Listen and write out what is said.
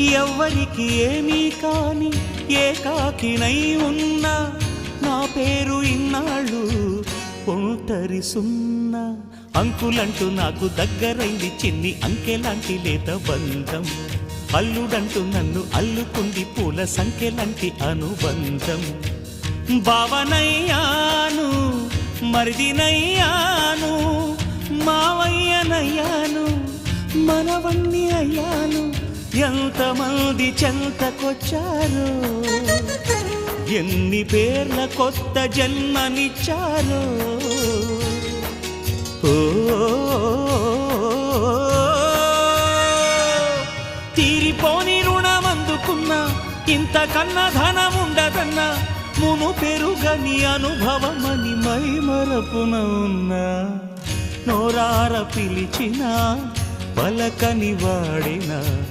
ఎవ్వరికి ఏమీ కాని ఏకాకినై ఉన్నా నా పేరు ఇన్నాళ్ళు ఒంటరి సున్నా. అంకులంటూ నాకు దగ్గరైంది చిన్ని అంకెలాంటి లేత బంధం. అల్లుడంటూ నన్ను అల్లుకుంది పూల సంఖ్యలాంటి అనుబంధం. బావనయ్యాను మరిదినయ్యాను మావయ్యనయ్యాను మనవణ్ణి అయ్యాను. ఎంతమంది చెంతకొచ్చారో ఎన్ని పేర్ల కొత్త జన్మనిచ్చారో. తీరిపోని రుణమందుకున్నా ఇంతకన్నా ధనముండదన్నా మును పెరుగని అనుభవమని మై మరపున ఉన్నా. నోరార పిలిచినా పలకని వాడినా